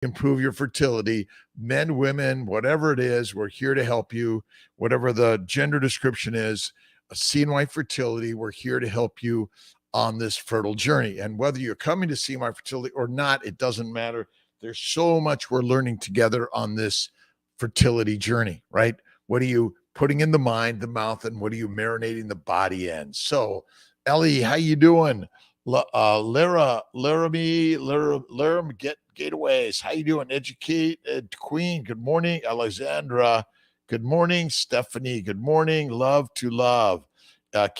improve your fertility. Men, women, whatever it is, we're here to help you. Whatever the gender description is, a CNY Fertility, we're here to help you on this fertile journey. And whether you're coming to CNY Fertility or not, it doesn't matter. There's so much we're learning together on this fertility journey, right? What are you putting in the mind, the mouth, and what are you marinating the body in? So, Ellie, how you doing? Laramie, Gateways. How you doing? Queen. Good morning. Alexandra. Good morning. Stephanie. Good morning. Love to love.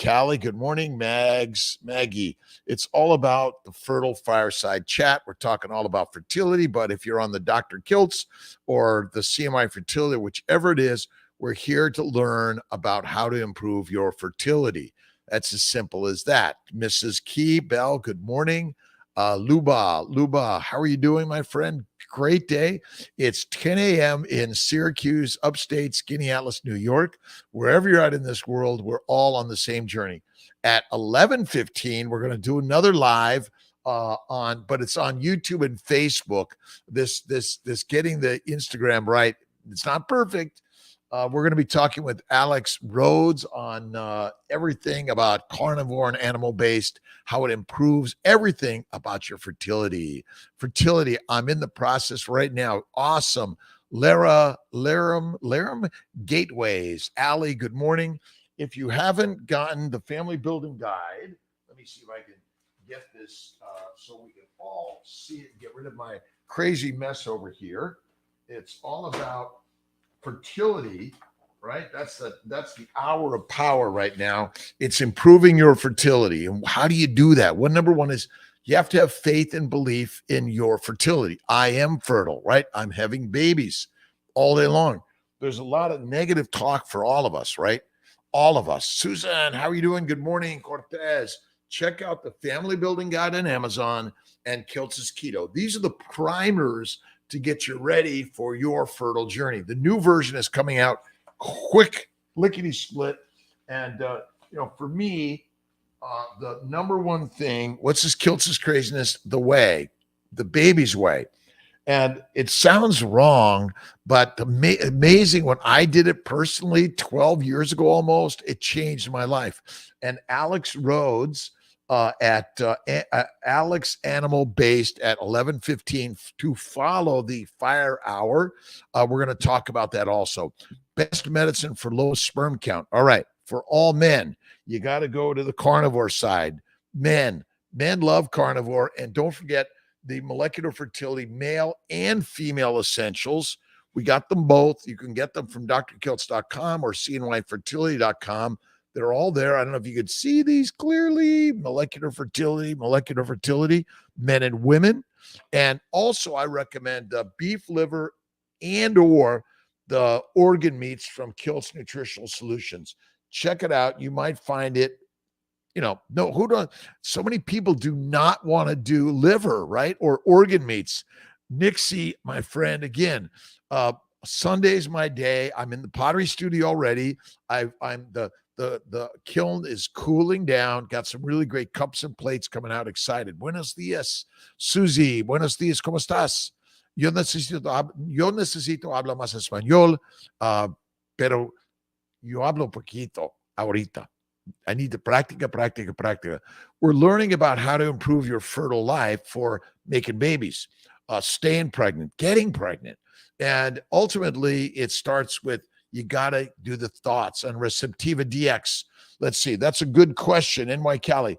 Callie. Good morning. Maggie. It's all about the fertile fireside chat. We're talking all about fertility, but if you're on the Dr. Kiltz or the CMI Fertility, whichever it is, we're here to learn about how to improve your fertility. That's as simple as that. Mrs. Key Bell, good morning. Luba, how are you doing, my friend? Great day. It's 10 a.m. in Syracuse, upstate, Skinny Atlas, New York. Wherever you're at in this world, we're all on the same journey. At 11:15, we're going to do another live but it's on YouTube and Facebook. This getting the Instagram right. It's not perfect. We're going to be talking with Alex Rhodes on everything about carnivore and animal-based, how it improves everything about your fertility. Fertility, I'm in the process right now. Awesome. Laram Gateways. Allie, good morning. If you haven't gotten the family building guide, let me see if I can get this so we can all see it and get rid of my crazy mess over here. It's all about fertility, right? That's the hour of power right now. It's improving your fertility. And how do you do that? Well, number one is you have to have faith and belief in your fertility. I am fertile, right? I'm having babies all day long. There's a lot of negative talk for all of us, right? All of us. Susan, how are you doing? Good morning. Cortez. Check out the Family Building Guide on Amazon and Kiltz's Keto. These are the primers to get you ready for your fertile journey. The new version is coming out quick, lickety split. And, for me, the number one thing, what's this Kiltz's craziness? The baby's way. And it sounds wrong, but amazing when I did it personally 12 years ago almost, it changed my life. And Alex Rhodes, at Alex Animal Based at 11:15 to follow the Fire Hour. We're going to talk about that also. Best medicine for low sperm count. All right. For all men, you got to go to the carnivore side. Men love carnivore. And don't forget the molecular fertility male and female essentials. We got them both. You can get them from drkiltz.com or cnyfertility.com. They're all there. I don't know if you could see these clearly. Molecular fertility, men and women. And also I recommend beef liver and or the organ meats from Kiltz Nutritional Solutions. Check it out. You might find it, so many people do not want to do liver, right? Or organ meats. Nixie, my friend, again, Sunday's my day. I'm in the pottery studio already. The kiln is cooling down. Got some really great cups and plates coming out. Excited. Buenos días, Susie. Buenos días. ¿Cómo estás? Yo necesito hablar más español, pero yo hablo poquito ahorita. I need to practica. We're learning about how to improve your fertile life for making babies, staying pregnant, getting pregnant. And ultimately, it starts with you got to do the thoughts on Receptiva DX. Let's see. That's a good question. NY Cali.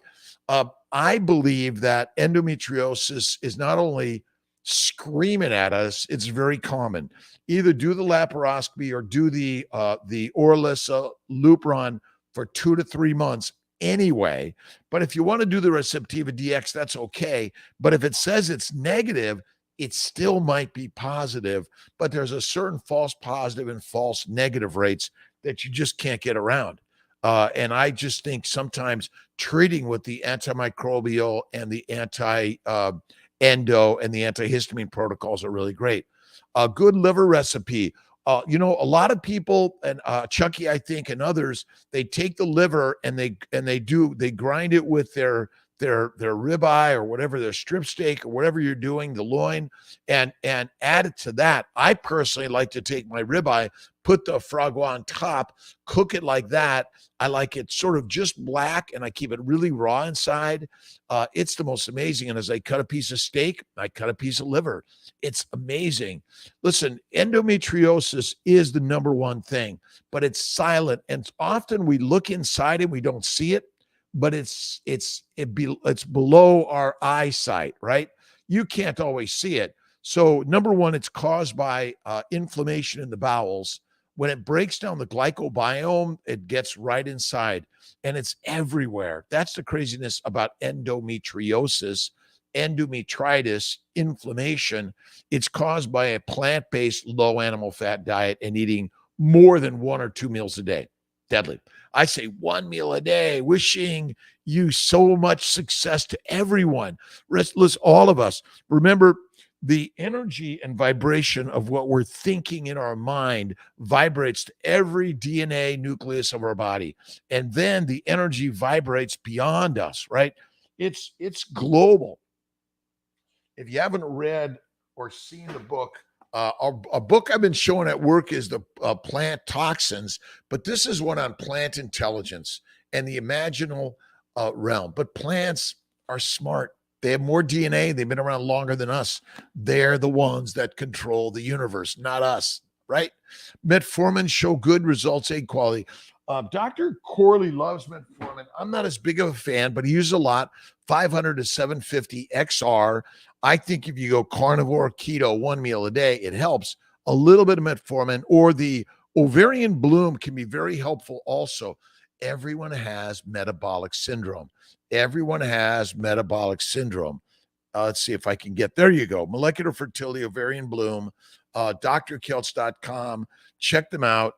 I believe that endometriosis is not only screaming at us, it's very common. Either do the laparoscopy or do the Orlissa Lupron for 2 to 3 months anyway. But if you want to do the Receptiva DX, that's okay. But if it says it's negative, it still might be positive, but there's a certain false positive and false negative rates that you just can't get around. And I just think sometimes treating with the antimicrobial and the endo and the antihistamine protocols are really great. A good liver recipe. A lot of people, and Chucky, I think, and others, they take the liver and they grind it with their their ribeye or whatever, their strip steak or whatever you're doing, the loin, and add it to that. I personally like to take my ribeye, put the foie gras on top, cook it like that. I like it sort of just black, and I keep it really raw inside. It's the most amazing. And as I cut a piece of steak, I cut a piece of liver. It's amazing. Listen, endometriosis is the number one thing, but it's silent. And often we look inside and we don't see it, but it's below our eyesight, right? You can't always see it. So number one, it's caused by inflammation in the bowels. When it breaks down the glycobiome, it gets right inside, and it's everywhere. That's the craziness about endometriosis, endometritis, inflammation. It's caused by a plant-based low animal fat diet and eating more than 1 or 2 meals a day. Deadly. I say 1 meal a day, wishing you so much success to everyone. Restless, all of us. Remember, the energy and vibration of what we're thinking in our mind vibrates to every DNA nucleus of our body. And then the energy vibrates beyond us, right? It's global. If you haven't read or seen the book, a book I've been showing at work is the Plant Toxins, but this is one on plant intelligence and the imaginal realm. But plants are smart. They have more DNA. They've been around longer than us. They're the ones that control the universe, not us, right? Metformin show good results, egg quality. Dr. Corley loves metformin. I'm not as big of a fan, but he uses a lot, 500 to 750 XR. I think if you go carnivore, keto, 1 meal a day, it helps. A little bit of metformin, or the ovarian bloom can be very helpful also. Everyone has metabolic syndrome. Everyone has metabolic syndrome. Let's see if I can get, there you go. Molecular fertility, ovarian bloom, drkiltz.com. Check them out.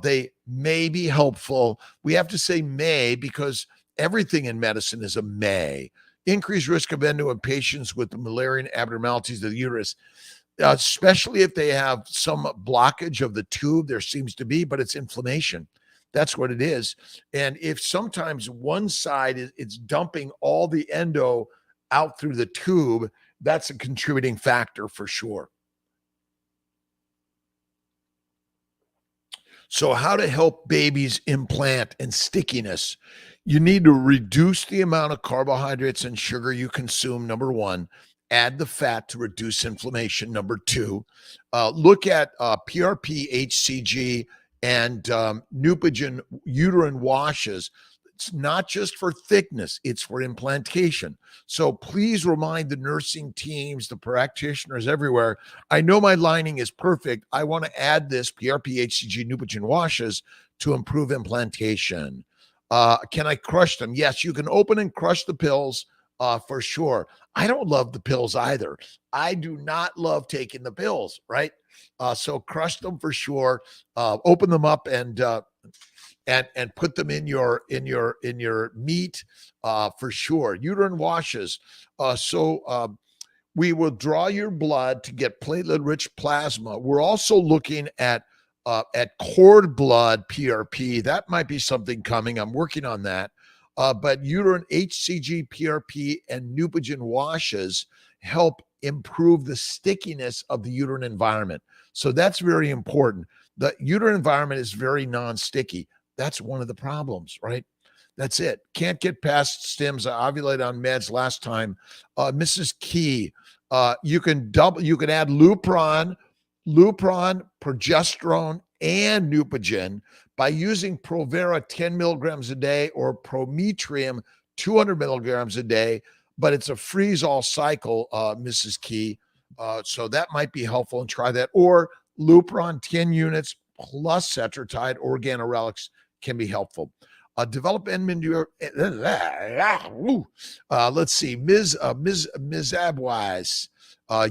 They may be helpful. We have to say may because everything in medicine is a may. Increased risk of endo in patients with Müllerian abnormalities of the uterus, especially if they have some blockage of the tube. There seems to be, but it's inflammation. That's what it is. And if sometimes one side it's dumping all the endo out through the tube, that's a contributing factor for sure. So how to help babies implant and stickiness? You need to reduce the amount of carbohydrates and sugar you consume, number one. Add the fat to reduce inflammation, number two. Look at PRP, HCG, and Neupogen uterine washes. It's not just for thickness, it's for implantation. So please remind the nursing teams, the practitioners everywhere, I know my lining is perfect. I want to add this PRP, HCG, Neupogen washes to improve implantation. Can I crush them? Yes, you can open and crush the pills for sure. I don't love the pills either. I do not love taking the pills, right? So crush them for sure. Open them up and put them in your meat for sure. Uterine washes. We will draw your blood to get platelet-rich plasma. We're also looking at cord blood PRP. That might be something coming. I'm working on that. But uterine HCG, PRP, and Neupogen washes help improve the stickiness of the uterine environment. So that's very important. The uterine environment is very non-sticky. That's one of the problems, right? That's it. Can't get past stims. I ovulated on meds last time. Mrs. Key, you can add Lupron, progesterone, and Neupogen by using Provera 10 milligrams a day or Prometrium 200 milligrams a day, but it's a freeze-all cycle, Mrs. Key. So that might be helpful, and try that. Or Lupron 10 units plus Cetrotide, organorelix can be helpful. Develop endometriosis. Let's see, Ms. Abwise.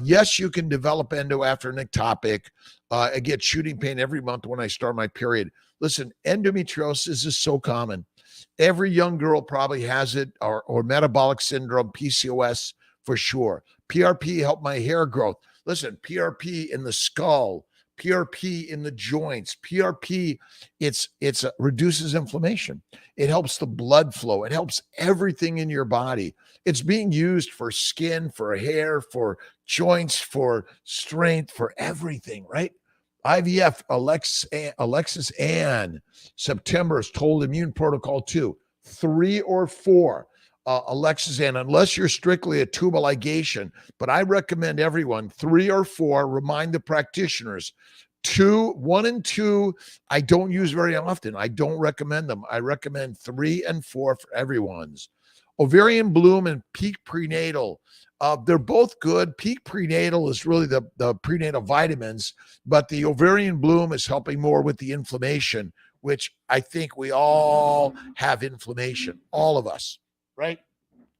Yes, you can develop endo after an ectopic. I get shooting pain every month when I start my period. Listen, endometriosis is so common. Every young girl probably has it, or metabolic syndrome, PCOS for sure. PRP helped my hair growth. Listen, PRP in the skull, PRP in the joints. PRP, it's reduces inflammation. It helps the blood flow. It helps everything in your body. It's being used for skin, for hair, for joints, for strength, for everything, right? IVF, Alexis Ann, September's told immune protocol 2, 3 or 4. Alexis Ann, unless you're strictly a tubal ligation, but I recommend everyone 3 or 4. Remind the practitioners. 1 and 2, I don't use very often. I don't recommend them. I recommend 3 and 4 for everyone's. Ovarian bloom and peak prenatal. They're both good. Peak prenatal is really the prenatal vitamins, but the ovarian bloom is helping more with the inflammation, which I think we all have inflammation, all of us, right?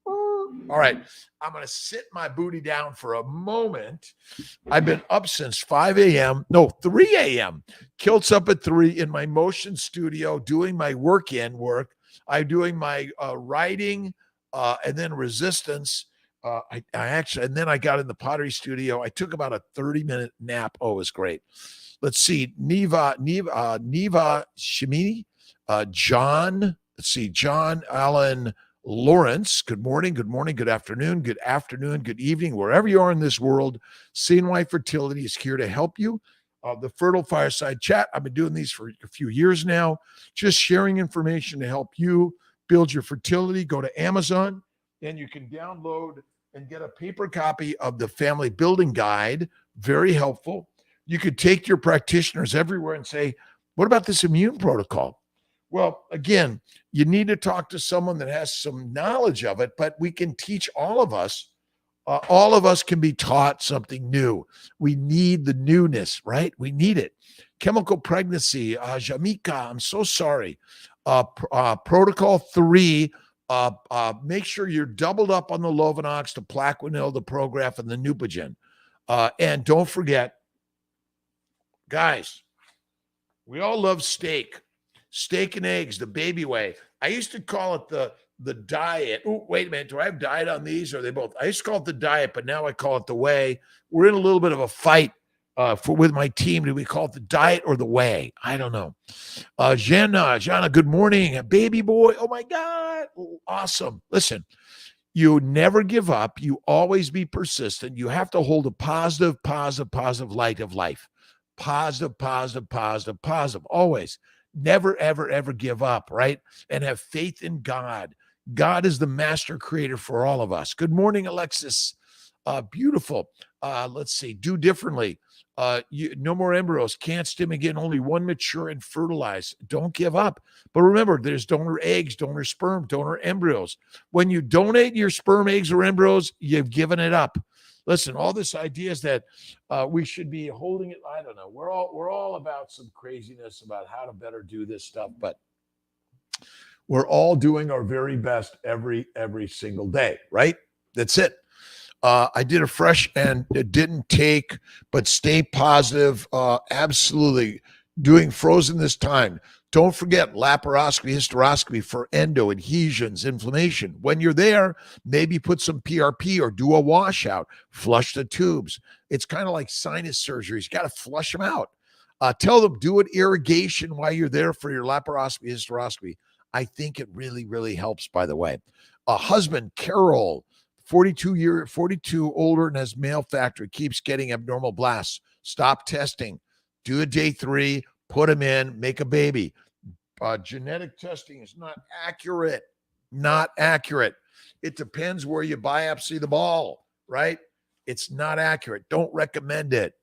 All right, I'm going to sit my booty down for a moment. I've been up since 5 a.m. No, 3 a.m. Kiltz up at 3 in my motion studio doing my work. I'm doing my writing and then resistance. I actually, and then I got in the pottery studio. I took about a 30-minute nap. Oh, it was great. Let's see. Neva Shimini, John. Let's see. John Allen Lawrence. Good morning. Good afternoon. Good evening. Wherever you are in this world, CNY Fertility is here to help you. The Fertile Fireside Chat. I've been doing these for a few years now, just sharing information to help you build your fertility. Go to Amazon and you can download and get a paper copy of the Family Building Guide. Very helpful. You could take your practitioners everywhere and say, what about this immune protocol? Well, again, you need to talk to someone that has some knowledge of it, but we can teach all of us. All of us can be taught something new. We need the newness, right? We need it. Chemical pregnancy, Jamika, I'm so sorry. Protocol 3, make sure you're doubled up on the Lovenox, the Plaquenil, the Prograf, and the Neupogen. And don't forget, guys, we all love steak and eggs, the baby way. I used to call it the diet. Oh, wait a minute. Do I have diet on these? Or are they both? I used to call it the diet, but now I call it the way. We're in a little bit of a fight with my team. Do we call it the diet or the way? I don't know. Jana, good morning. Baby boy. Oh, my God. Awesome. Listen, you never give up. You always be persistent. You have to hold a positive light of life. Positive. Always. Never, ever give up, right? And have faith in God. God is the master creator for all of us. Good morning, Alexis. Beautiful. Let's see. Do differently. No more embryos. Can't stim again. Only one mature and fertilize. Don't give up. But remember, there's donor eggs, donor sperm, donor embryos. When you donate your sperm, eggs, or embryos, you've given it up. Listen, all this idea is that we should be holding it. I don't know. We're all about some craziness about how to better do this stuff, but we're all doing our very best every single day, right? That's it. I did a fresh and it didn't take, but stay positive. Absolutely. Doing frozen this time. Don't forget laparoscopy, hysteroscopy for endo, adhesions, inflammation. When you're there, maybe put some PRP or do a washout. Flush the tubes. It's kind of like sinus surgeries. You got to flush them out. Tell them, do an irrigation while you're there for your laparoscopy, hysteroscopy. I think it really helps, by the way. Husband, Carol, 42 older and has male factor, keeps getting abnormal blasts. Stop testing. Do a day 3, put them in, make a baby. Genetic testing is not accurate. It depends where you biopsy the ball, right? It's not accurate. Don't recommend it.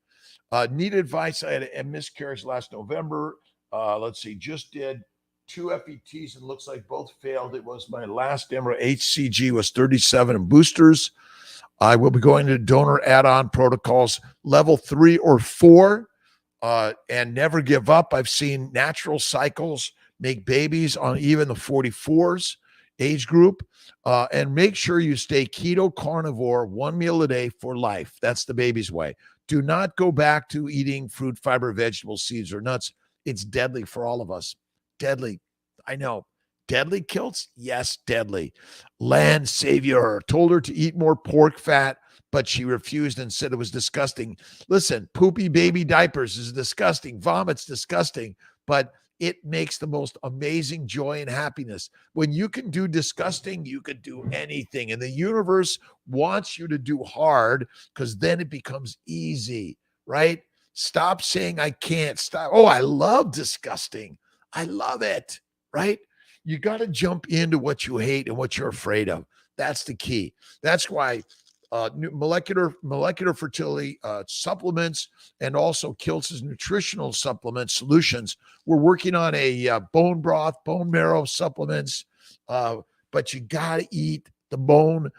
Need advice. I had a miscarriage last November. Let's see, just did 2 FETs and looks like both failed. It was my last embryo. HCG was 37 and boosters. I will be going to donor add-on protocols level 3 or 4. And never give up. I've seen natural cycles make babies on even the 44s age group. And make sure you stay keto carnivore, 1 meal a day for life. That's the baby's way. Do not go back to eating fruit, fiber, vegetables, seeds, or nuts. It's deadly for all of us. Deadly. I know. deadly, Kiltz? Yes, deadly. Land savior told her to eat more pork fat, but she refused and said it was disgusting. Listen, poopy baby diapers is disgusting. Vomit's disgusting, but it makes the most amazing joy and happiness. When you can do disgusting, you can do anything. And the universe wants you to do hard because then it becomes easy, right? Stop saying I can't. Stop. Oh, I love disgusting. I love it, right? You got to jump into what you hate and what you're afraid of. That's the key. That's why molecular fertility supplements and also Kiltz's nutritional supplement solutions. We're working on a bone broth, bone marrow supplements, but you got to eat the bone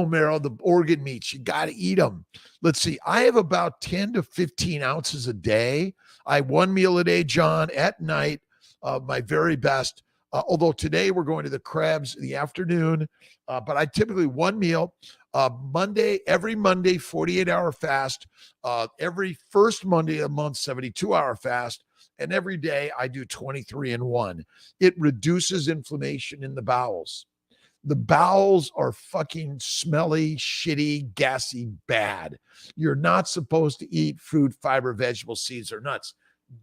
marrow, the organ meats. You got to eat them. Let's see. I have about 10 to 15 ounces a day. I have one meal a day, John, at night, my very best. Although today we're going to the Krebs in the afternoon, but I typically one meal. Every Monday, 48-hour fast. Every first Monday of the month, 72-hour fast. And every day I do 23 and 1. It reduces inflammation in the bowels. The bowels are fucking smelly, shitty, gassy, bad. You're not supposed to eat fruit, fiber, vegetable, seeds, or nuts.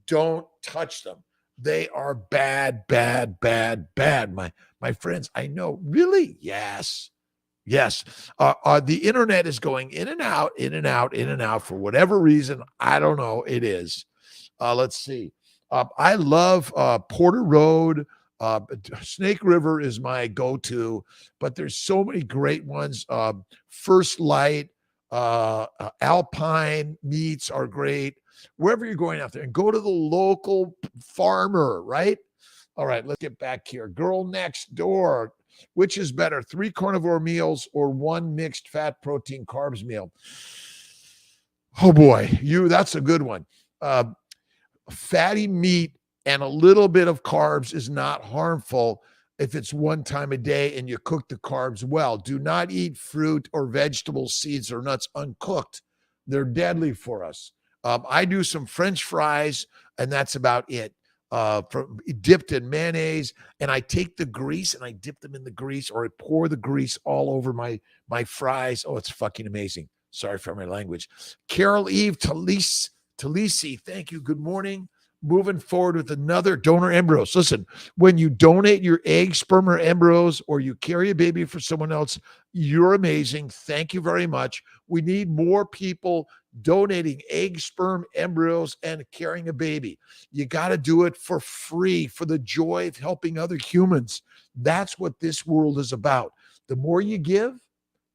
Don't touch them. They are bad, bad, bad, bad. My friends, I know. Really? Yes. Yes. The internet is going in and out, in and out, in and out for whatever reason. I don't know. It is. Let's see. I love Porter Road. Snake River is my go-to, but there's so many great ones. First Light, Alpine meats are great. Wherever you're going out there, and go to the local farmer, right? All right, let's get back here. Girl next door. Which is better, 3 carnivore meals or 1 mixed fat, protein, carbs meal? Oh boy, that's a good one. Fatty meat and a little bit of carbs is not harmful if it's one time a day and you cook the carbs well. Do not eat fruit or vegetables, seeds, or nuts uncooked. They're deadly for us. I do some French fries, and that's about it. Dipped in mayonnaise, and I take the grease and I dip them in the grease, or I pour the grease all over my fries. Oh, it's fucking amazing. Sorry for my language. Carol Eve Talisi, thank you. Good morning. Moving forward with another donor embryos. Listen, when you donate your egg, sperm, or embryos, or you carry a baby for someone else, you're amazing. Thank you very much. We need more people donating egg, sperm, embryos, and carrying a baby. You got to do it for free, for the joy of helping other humans. That's what this world is about. The more you give,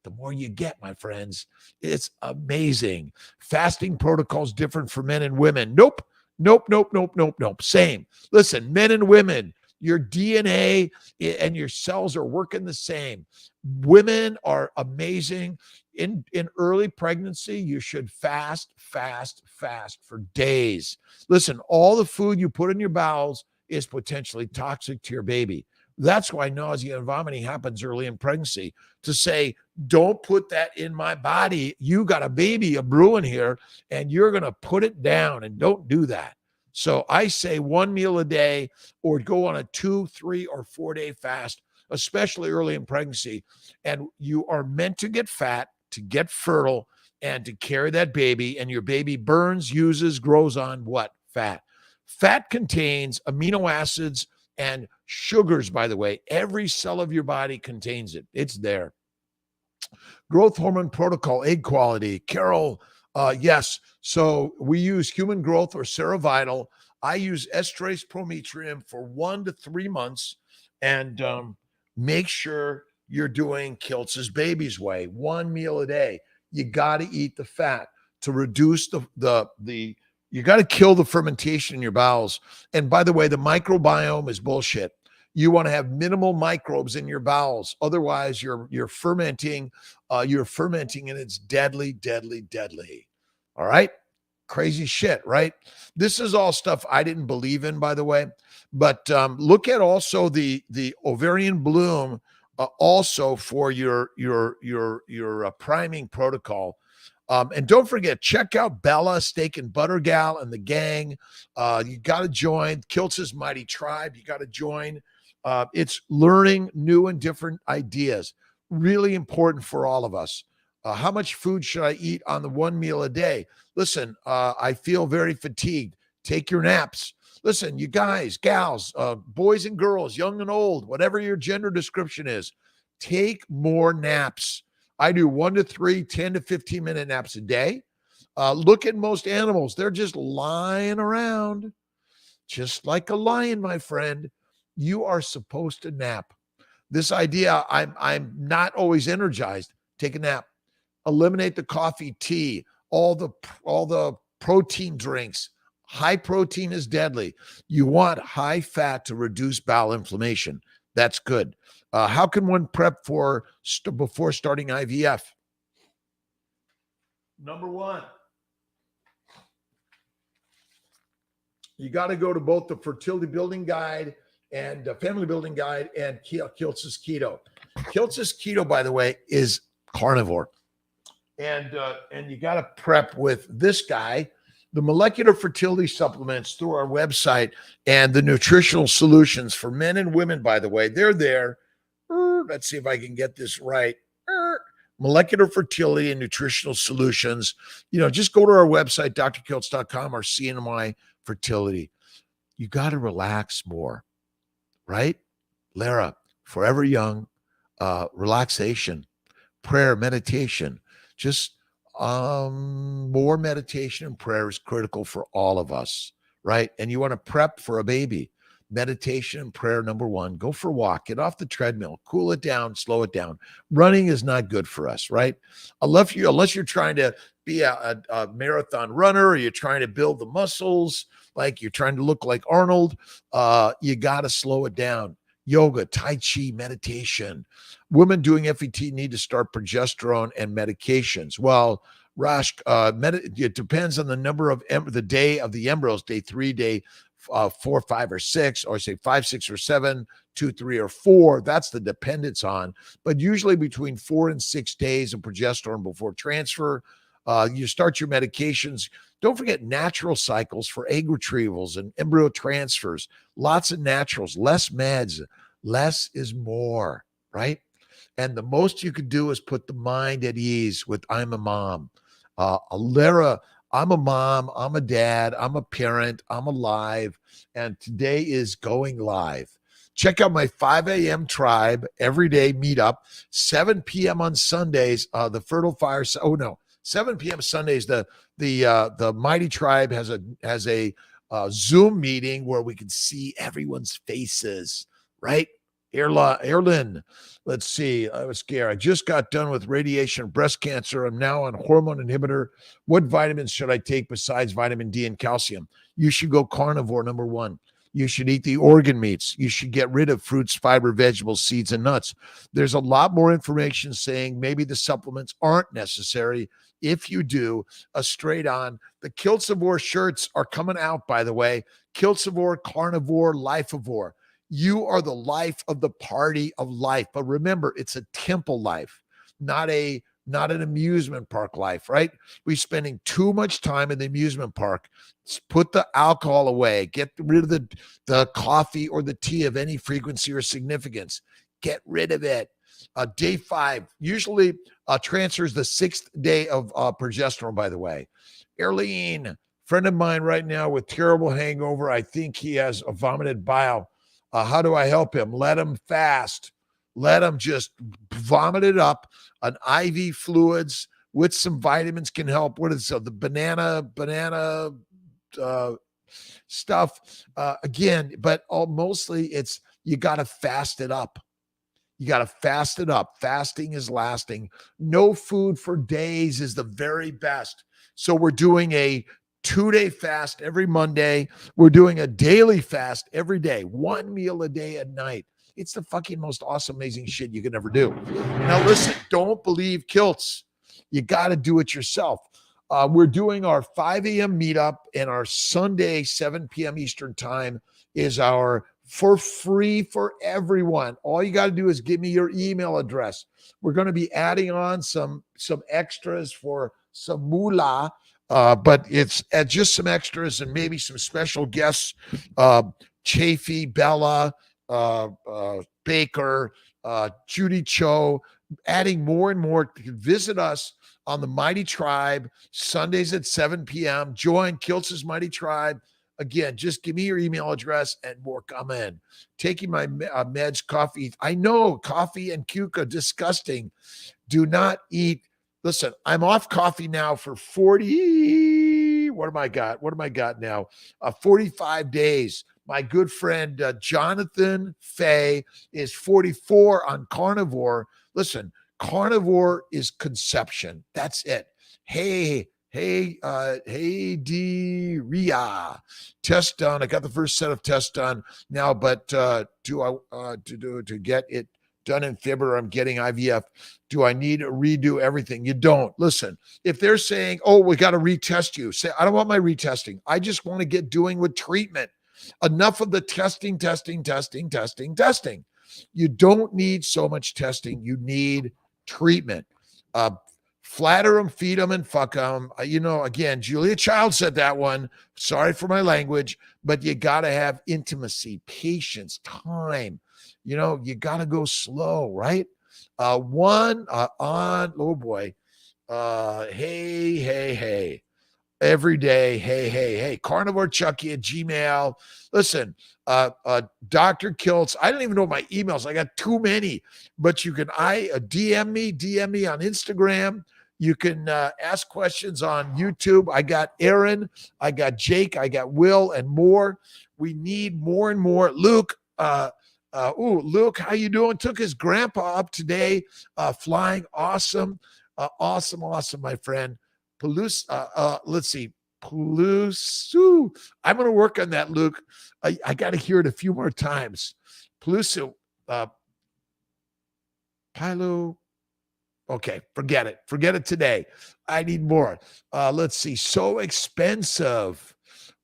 the more you get, my friends. It's amazing. Fasting protocols different for men and women. Nope. Same. Listen, men and women, your DNA and your cells are working the same. Women are amazing. In early pregnancy, you should fast for days. Listen, all the food you put in your bowels is potentially toxic to your baby. That's why nausea and vomiting happens early in pregnancy. To say, don't put that in my body. You got a baby, a brewing here, and you're going to put it down, and don't do that. So I say 1 meal a day, or go on a 2, 3, or 4 day fast, especially early in pregnancy. And you are meant to get fat, to get fertile, and to carry that baby. And your baby burns, uses, grows on what? Fat. Fat contains amino acids and sugars, by the way. Every cell of your body contains it. It's there. Growth hormone protocol, egg quality. Carol, yes. So we use human growth or Cerevital. I use estrase prometrium for 1 to 3 months, and make sure you're doing Kiltz's Baby's Way, 1 meal a day. You got to eat the fat to reduce you got to kill the fermentation in your bowels. And by the way, the microbiome is bullshit. You want to have minimal microbes in your bowels. Otherwise, you're fermenting. You're fermenting, and it's deadly, deadly, deadly. All right? Crazy shit, right? This is all stuff I didn't believe in, by the way. But look at also the ovarian bloom, also for your priming protocol. And don't forget, check out Bella, Steak and Butter Gal, and the gang. You got to join Kiltz's Mighty Tribe. You got to join. It's learning new and different ideas. Really important for all of us. How much food should I eat on the one meal a day? Listen, I feel very fatigued. Take your naps. Listen, you guys, gals, boys and girls, young and old, whatever your gender description is, take more naps. I do 1 to 3, 10 to 15-minute naps a day. Look at most animals. They're just lying around, just like a lion, my friend. You are supposed to nap. This idea, I'm not always energized. Take a nap. Eliminate the coffee, tea, all the protein drinks. High protein is deadly. You want high fat to reduce bowel inflammation. That's good. How can one prep before starting IVF? Number one, you got to go to both the fertility building guide and family building guide and Kiltz's keto. Kiltz's keto, by the way, is carnivore. And you got to prep with this guy, the molecular fertility supplements through our website, and the nutritional solutions for men and women, by the way. They're there. Let's see if I can get this right. Molecular fertility and nutritional solutions. Just go to our website, drkiltz.com, or CNMI fertility. You got to relax more, right? Lara, forever young, relaxation, prayer, meditation. Just more meditation and prayer is critical for all of us, right? And you want to prep for a baby. Meditation and prayer, number one. Go for a walk. Get off the treadmill. Cool it down. Slow it down. Running is not good for us, right? Unless you're trying to be a marathon runner, or you're trying to build the muscles, like you're trying to look like Arnold, you got to slow it down. Yoga, Tai Chi, meditation. Women doing FET need to start progesterone and medications. Well, Rashk, it depends on the number of the day of the embryos, day 3, day 4, 5, or 6, or say 5, 6, or 7, 2, 3, or 4. That's the dependence on. But usually between 4 and 6 days of progesterone before transfer. You start your medications. Don't forget natural cycles for egg retrievals and embryo transfers. Lots of naturals, less meds. Less is more, right? And the most you could do is put the mind at ease with I'm a mom. Lara, I'm a mom, I'm a dad, I'm a parent, I'm alive, and today is going live. Check out my 5 a.m. tribe everyday meetup, 7 p.m. on Sundays, the Fertile Fireside. 7 p.m. Sundays, the Mighty Tribe has a Zoom meeting where we can see everyone's faces, right? Erlyn, let's see. I was scared. I just got done with radiation, breast cancer. I'm now on hormone inhibitor. What vitamins should I take besides vitamin D and calcium? You should go carnivore, number one. You should eat the organ meats. You should get rid of fruits, fiber, vegetables, seeds, and nuts. There's a lot more information saying maybe the supplements aren't necessary. If you do, a straight on. The Kiltzivore shirts are coming out, by the way. Kiltzivore, carnivore, lifeivore. You are the life of the party of life. But remember, it's a temple life, not an amusement park life, right? We're spending too much time in the amusement park. Put the alcohol away. Get rid of the coffee or the tea of any frequency or significance. Get rid of it. Day 5 usually transfers the 6th day of progesterone, by the way. Erlene, friend of mine right now with terrible hangover. I think he has a vomited bile. How do I help him? Let him fast. Let him just vomit it up. An IV fluids with some vitamins can help. What is the banana stuff? Again, but mostly it's you got to fast it up. You got to fast it up. Fasting is lasting. No food for days is the very best. So we're doing a 2-day fast every Monday. We're doing a daily fast every day, 1 meal a day at night. It's the fucking most awesome, amazing shit you can ever do. Now, listen, don't believe Kiltz. You got to do it yourself. We're doing our 5 a.m. meetup, and our Sunday, 7 p.m. Eastern time is our for free for everyone. All you got to do is give me your email address. We're going to be adding on some extras for some moolah. But it's just some extras and maybe some special guests, Chafee, Bella, Baker, Judy Cho, adding more and more. Visit us on the Mighty Tribe, Sundays at 7 p.m. Join Kiltz's Mighty Tribe. Again, just give me your email address and more come in. Taking my meds, coffee. I know coffee and Cuca, disgusting. Do not eat. Listen, I'm off coffee now for 40. What am I got now? 45 days. My good friend Jonathan Fay is 44 on carnivore. Listen, carnivore is conception. That's it. Hey, D Ria. Test done. I got the first set of tests done now, but do I to get it done in February? I'm getting IVF. Do I need to redo everything? You don't. Listen, if they're saying, oh, we got to retest you, say, I don't want my retesting. I just want to get doing with treatment. Enough of the testing. You don't need so much testing. You need treatment. Flatter them, feed them, and fuck them. Again, Julia Child said that one. Sorry for my language, but you got to have intimacy, patience, time. You got to go slow, right? Hey. Every day, hey, Carnivore Chucky at Gmail. Listen, Dr. Kiltz, I don't even know my emails. I got too many, but you can DM me on Instagram. You can ask questions on YouTube. I got Aaron, I got Jake, I got Will, and more. We need more and more. Luke, Luke, how you doing? Took his grandpa up today, flying. Awesome, my friend. Let's see. Pelusu. I'm going to work on that, Luke. I got to hear it a few more times. Pelusu. Pilo. Okay, forget it. Forget it today. I need more. Let's see. So expensive.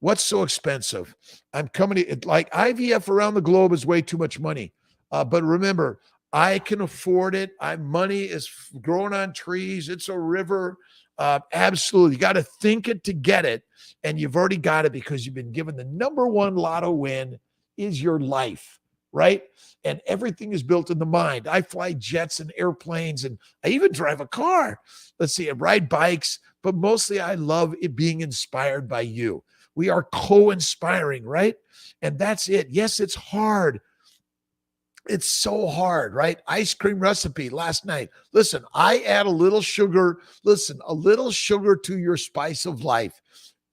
What's so expensive? I'm coming to like IVF around the globe is way too much money. But remember, I can afford it. Money is growing on trees. It's a river. Absolutely. You got to think it to get it. And you've already got it because you've been given the number one lotto win is your life, right? And everything is built in the mind. I fly jets and airplanes, and I even drive a car. Let's see, I ride bikes, but mostly I love it being inspired by you. We are co-inspiring, right? And that's it. Yes, it's hard. It's so hard, right? Ice cream recipe last night. Listen, I add a little sugar. Listen, a little sugar to your spice of life,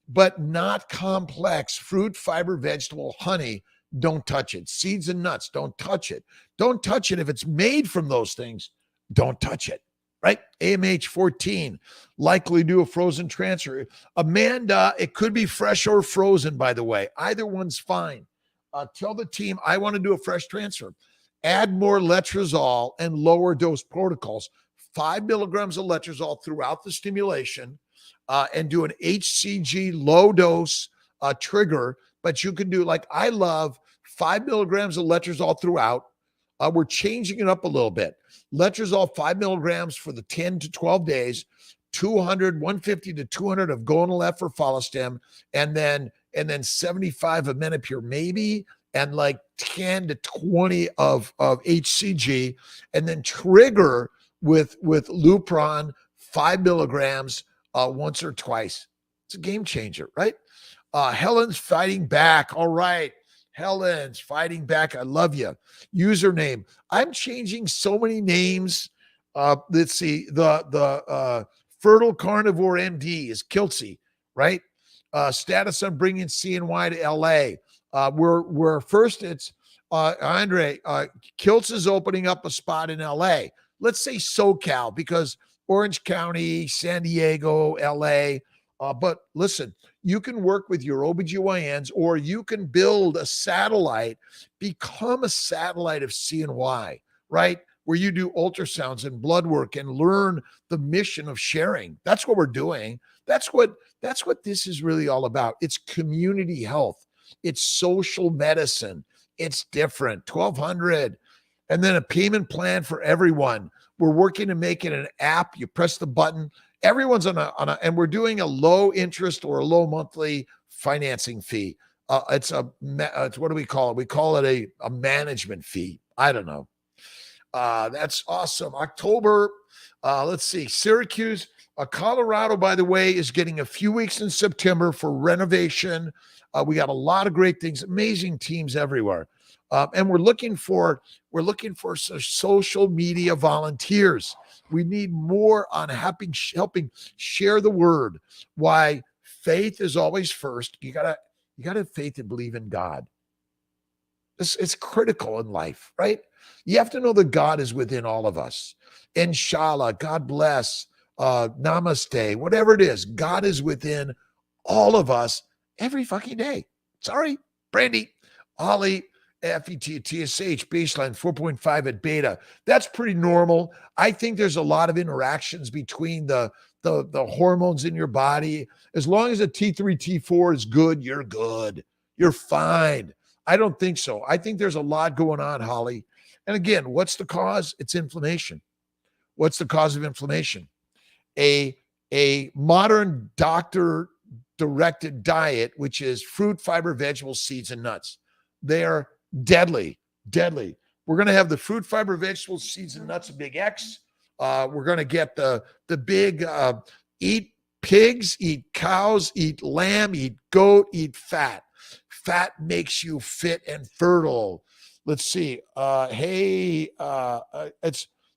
but not complex. Fruit, fiber, vegetable, honey, don't touch it. Seeds and nuts, don't touch it. Don't touch it. If it's made from those things, don't touch it, right? AMH 14, likely do a frozen transfer. Amanda, it could be fresh or frozen, by the way. Either one's fine. Tell the team, I want to do a fresh transfer. Add more letrozole and lower dose protocols, 5 milligrams of letrozole throughout the stimulation, and do an HCG low dose trigger. But you can do, like, I love 5 milligrams of letrozole throughout. We're changing it up a little bit. Letrozole, 5 milligrams for the 10 to 12 days, 150 to 200 of Gonal-F for Follistim, and then 75 of Menopur, maybe, and like 10 to 20 of HCG, and then trigger with Lupron, 5 milligrams once or twice. It's a game changer, right? Helen's fighting back. All right. Helen's fighting back. I love you. Username. I'm changing so many names. Let's see. The Fertile Carnivore MD is Kiltz, right? Status on bringing CNY to LA. We're first, it's Andre, Kiltz is opening up a spot in LA. Let's say SoCal, because Orange County, San Diego, LA. But listen, you can work with your OBGYNs, or you can build a satellite, become a satellite of CNY, right? Where you do ultrasounds and blood work and learn the mission of sharing. That's what we're doing. That's what this is really all about. It's community health. It's social medicine. It's different. 1,200. And then a payment plan for everyone. We're working to make it an app. You press the button. Everyone's on a, and we're doing a low interest or a low monthly financing fee. It's what do we call it? We call it a management fee. I don't know. That's awesome. October, let's see, Syracuse, Colorado, by the way, is getting a few weeks in September for renovation. We got a lot of great things, amazing teams everywhere. And we're looking for social media volunteers. We need more on helping share the word. Why faith is always first. You gotta have faith and believe in God. It's critical in life, right? You have to know that God is within all of us. Inshallah, God bless, namaste, whatever it is, God is within all of us every fucking day. Sorry, Brandy, Holly, FET, TSH, baseline 4.5 at beta. That's pretty normal. I think there's a lot of interactions between the hormones in your body. As long as the T3, T4 is good, you're good. You're fine. I don't think so. I think there's a lot going on, Holly. And again, what's the cause? It's inflammation. What's the cause of inflammation? A modern doctor-directed diet, which is fruit, fiber, vegetables, seeds, and nuts. They are deadly. We're going to have the fruit, fiber, vegetables, seeds, and nuts, a big X. We're going to get the big eat pigs, eat cows, eat lamb, eat goat, eat fat. Fat makes you fit and fertile. Let's see.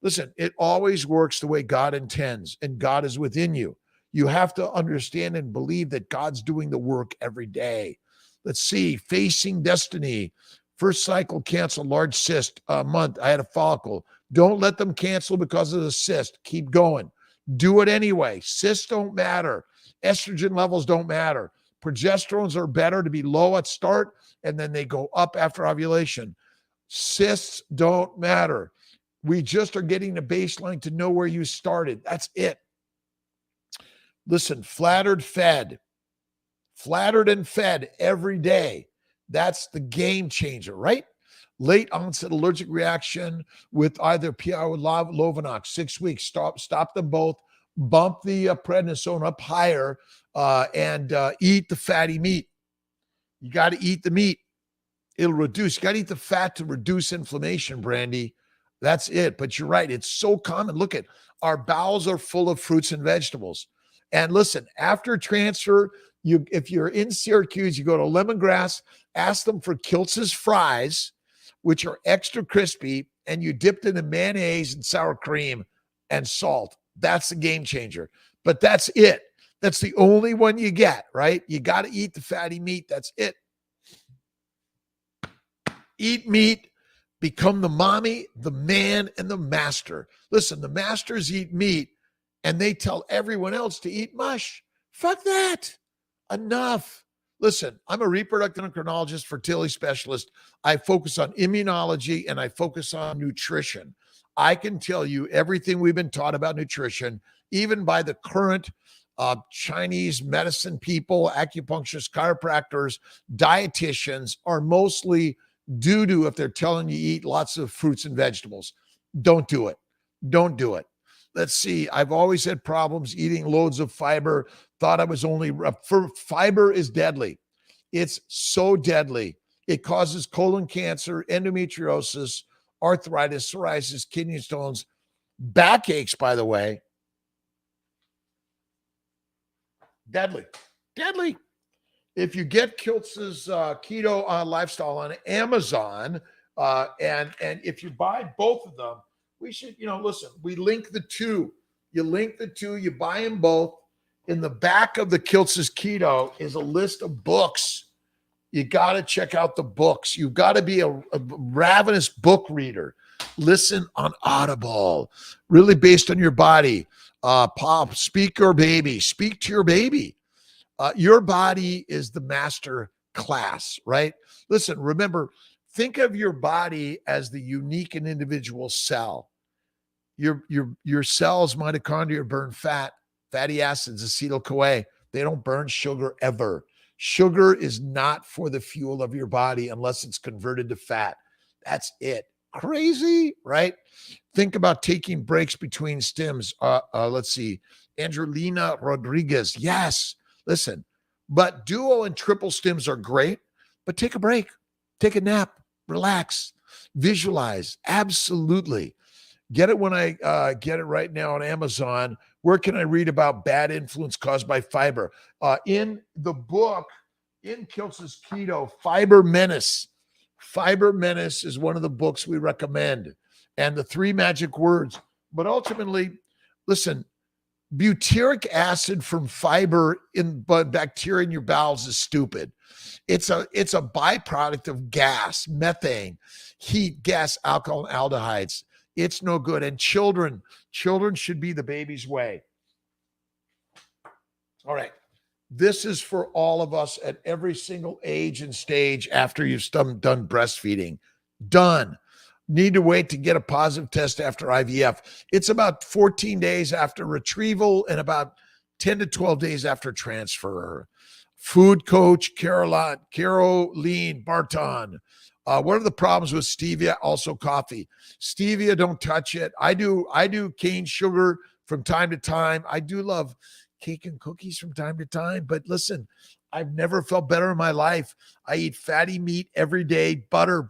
Listen, it always works the way God intends, and God is within you. You have to understand and believe that God's doing the work every day. Let's see. Facing destiny. First cycle cancel, large cyst, month. I had a follicle. Don't let them cancel because of the cyst. Keep going. Do it anyway. Cysts don't matter. Estrogen levels don't matter. Progesterones are better to be low at start, and then they go up after ovulation. Cysts don't matter. We just are getting a baseline to know where you started. That's it. Listen, flattered and fed every day. That's the game changer, right? Late onset allergic reaction with either PI or Lovenox, 6 weeks. Stop them both. Bump the prednisone up higher and eat the fatty meat. You got to eat the meat. It'll reduce. You got to eat the fat to reduce inflammation, Brandy. That's it. But you're right. It's so common. Look at our bowels are full of fruits and vegetables. And listen, after transfer, if you're in Syracuse, you go to Lemongrass, ask them for Kiltz's fries, which are extra crispy, and you dipped in the mayonnaise and sour cream and salt. That's the game changer. But that's it. That's the only one you get, right? You got to eat the fatty meat. That's it. Eat meat. Become the mommy, the man, and the master. Listen, the masters eat meat, and they tell everyone else to eat mush. Fuck that. Enough. Listen, I'm a reproductive endocrinologist, fertility specialist. I focus on immunology, and I focus on nutrition. I can tell you everything we've been taught about nutrition, even by the current Chinese medicine people, acupuncturists, chiropractors, dietitians, are mostly doo-doo if they're telling you eat lots of fruits and vegetables. Don't do it. Don't do it. Let's see. I've always had problems eating loads of fiber. Thought I was only fiber is deadly. It's so deadly. It causes colon cancer, endometriosis, arthritis, psoriasis, kidney stones, backaches, by the way. Deadly. If you get Kiltz's keto lifestyle on Amazon, and if you buy both of them, we should, listen, we link the two. You link the two, you buy them both. In the back of the Kiltz's keto is a list of books. You got to check out the books. You've got to be a ravenous book reader. Listen on Audible, really based on your body. Pop, speak your baby. Speak to your baby. Your body is the master class, right? Listen, remember, think of your body as the unique and individual cell. Your cells, mitochondria, burn fat, fatty acids, acetyl-CoA. They don't burn sugar ever. Sugar is not for the fuel of your body unless it's converted to fat. That's it. Crazy, right? Think about taking breaks between stims. Let's see. Angelina Rodriguez. Yes. Listen, but duo and triple stims are great. but take a break, take a nap, relax, visualize. Absolutely. Get it when I get it right now on Amazon. Where can I read about bad influence caused by fiber? In the book, in Kiltz's Keto, Fiber Menace. Fiber Menace is one of the books we recommend. And the 3 magic words. But ultimately, listen, butyric acid from fiber in bacteria in your bowels is stupid. It's a byproduct of gas, methane, heat, gas, alcohol, and aldehydes. It's no good. And children should be the baby's way. All right. This is for all of us at every single age and stage after you've done breastfeeding. Done. Need to wait to get a positive test after IVF. It's about 14 days after retrieval and about 10 to 12 days after transfer. Food coach Caroline Barton. What are the problems with stevia? Also coffee. Stevia, don't touch it. I do cane sugar from time to time. I do love cake and cookies from time to time. But listen, I've never felt better in my life. I eat fatty meat every day, butter.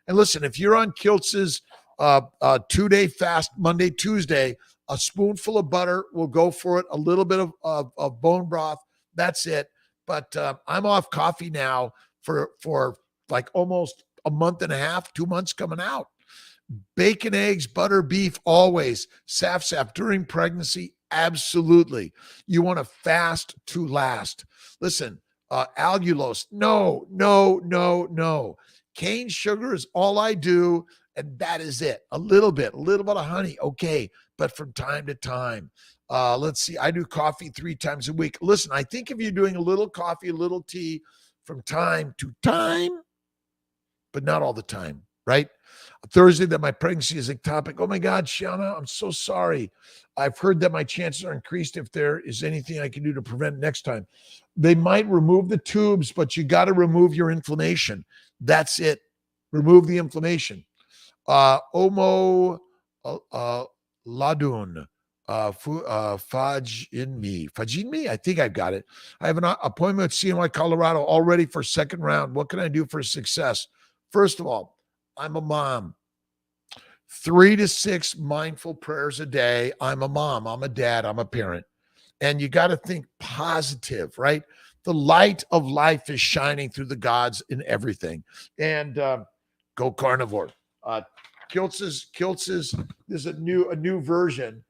And listen, if you're on Kiltz's 2-day fast, Monday, Tuesday, a spoonful of butter will go for it. A little bit of bone broth. That's it. But I'm off coffee now for like almost a month and a half, 2 months coming out. Bacon, eggs, butter, beef, always. Saf during pregnancy, absolutely. You want to fast to last. Listen, allulose, no. Cane sugar is all I do, and that is it. A little bit of honey, okay, but from time to time. Let's see, I do coffee 3 times a week. Listen, I think if you're doing a little coffee, a little tea from time to time, but not all the time, right? Thursday that my pregnancy is ectopic. Oh my God, Shauna, I'm so sorry. I've heard that my chances are increased if there is anything I can do to prevent next time. They might remove the tubes, but you got to remove your inflammation. That's it. Remove the inflammation. Omo Ladun. Fajin me. I think I've got it. I have an appointment at CNY Colorado already for 2nd round. What can I do for success? First of all, I'm a mom. 3 to 6 mindful prayers a day. I'm a mom. I'm a dad. I'm a parent. And you got to think positive, right? The light of life is shining through the gods in everything. And go carnivore. Kiltz's there's a new version.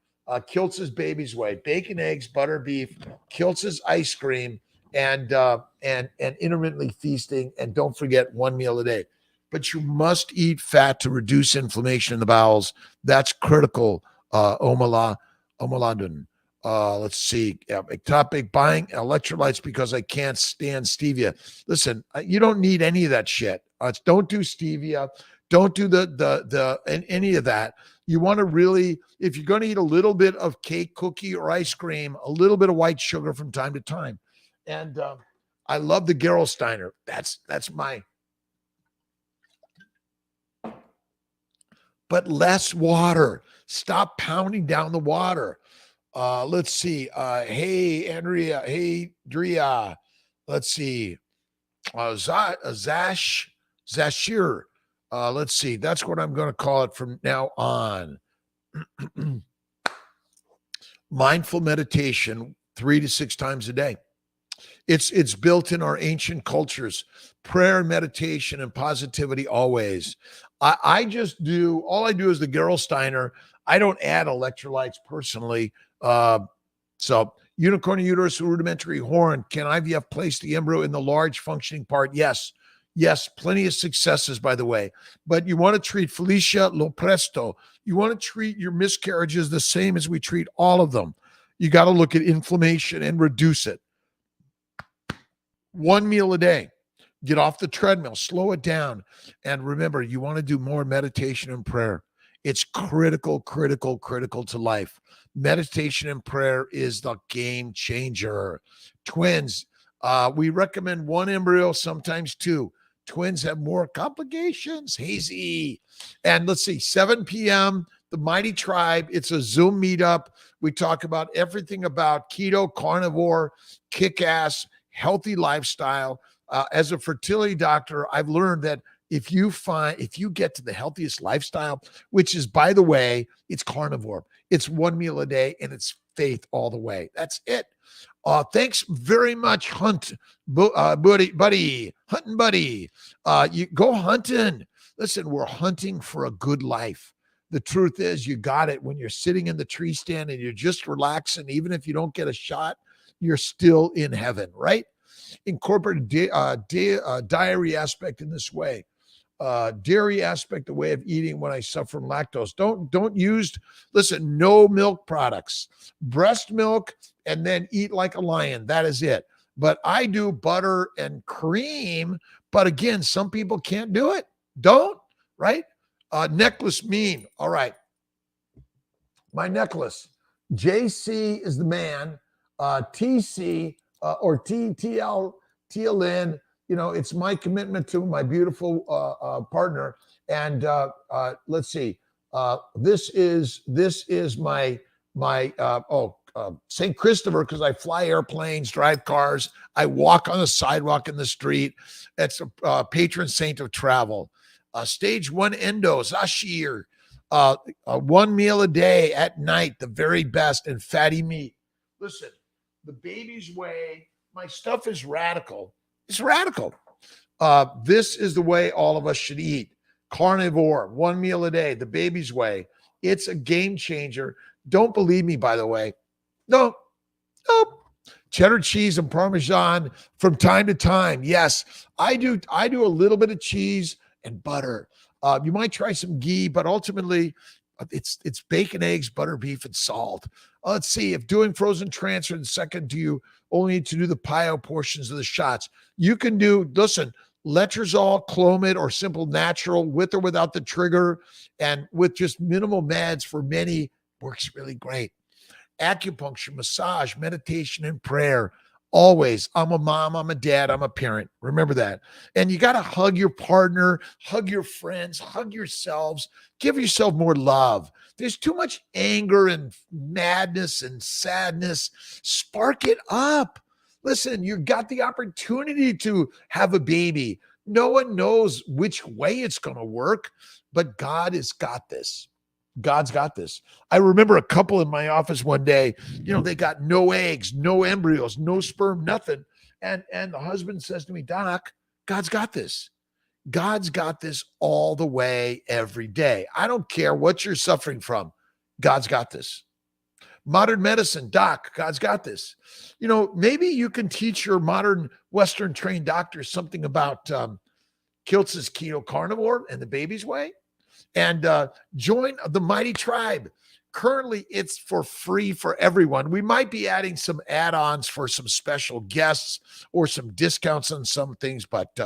Kiltz's Baby's Way. Bacon, eggs, butter, beef. Kiltz's ice cream, and intermittently feasting. And don't forget 1 meal a day. But you must eat fat to reduce inflammation in the bowels. That's critical. Omaladun. Let's see. Ectopic, buying electrolytes because I can't stand stevia. Listen, you don't need any of that shit. Don't do stevia. Don't do any of that. You want to really, if you're going to eat a little bit of cake, cookie, or ice cream, a little bit of white sugar from time to time. And I love the Gerolsteiner. That's my. But less water. Stop pounding down the water. Let's see. Hey, Andrea. Hey, Drea. Let's see. Zashir. Let's see. That's what I'm going to call it from now on. Mindful meditation 3 to 6 times a day. It's built in our ancient cultures. Prayer, meditation, and positivity always. I just do, all I do is the Gerolsteiner. I don't add electrolytes personally. So unicorn uterus, rudimentary horn. Can IVF place the embryo in the large functioning part? Yes. Yes, plenty of successes, by the way. But you want to treat Felicia Lopresto. You want to treat your miscarriages the same as we treat all of them. You got to look at inflammation and reduce it. 1 meal a day. Get off the treadmill, slow it down. And remember, you want to do more meditation and prayer. It's critical to life. Meditation and prayer is the game changer. Twins, we recommend 1 embryo, sometimes 2. Twins have more complications. Hazy. And let's see, 7 p.m., the Mighty Tribe. It's a Zoom meetup. We talk about everything about keto, carnivore, kick-ass, healthy lifestyle. As a fertility doctor, I've learned that if you get to the healthiest lifestyle, which is, by the way, it's carnivore, it's one meal a day, and it's faith all the way. That's it. Thanks very much, hunting buddy. You go hunting. Listen, we're hunting for a good life. The truth is, you got it when you're sitting in the tree stand and you're just relaxing. Even if you don't get a shot, you're still in heaven, right? Incorporate diary aspect in this way. Dairy aspect, the way of eating when I suffer from lactose. Don't use, listen, no milk products, breast milk, and then eat like a lion. That is it. But I do butter and cream. But again, some people can't do it. Don't, right? Necklace meme. All right. My necklace. JC is the man. TC or TLN. It's my commitment to my beautiful partner. And let's see. This is my St. Christopher, because I fly airplanes, drive cars. I walk on the sidewalk in the street. It's a patron saint of travel. Stage 1 endos, Ashir. One meal a day at night, the very best, and fatty meat. Listen, the baby's way, my stuff is radical. It's radical. This is the way all of us should eat. Carnivore, one meal a day, the baby's way. It's a game changer. Don't believe me, by the way. Nope. Cheddar cheese and Parmesan from time to time. Yes, I do a little bit of cheese and butter. You might try some ghee, but ultimately it's bacon, eggs, butter, beef, and salt. Let's see. If doing frozen transfer, and second, do you only need to do the pio portions of the shots? You can do, listen, letrozole, Clomid, or simple natural with or without the trigger, and with just minimal meds for many, works really great. Acupuncture, massage, meditation, and prayer. Always. I'm a mom, I'm a dad, I'm a parent. Remember that. And you got to hug your partner, hug your friends, hug yourselves, give yourself more love. There's too much anger and madness and sadness. Spark it up. Listen, you got the opportunity to have a baby. No one knows which way it's going to work, but God has got this. God's got this. I remember a couple in my office one day, they got no eggs, no embryos, no sperm, nothing. And the husband says to me, Doc, God's got this. God's got this all the way, every day. I don't care what you're suffering from. God's got this. Modern medicine, doc, God's got this. Maybe you can teach your modern Western trained doctors something about Kiltz's keto carnivore and the baby's way. And join the mighty tribe. Currently, it's for free for everyone. We might be adding some add-ons for some special guests or some discounts on some things, but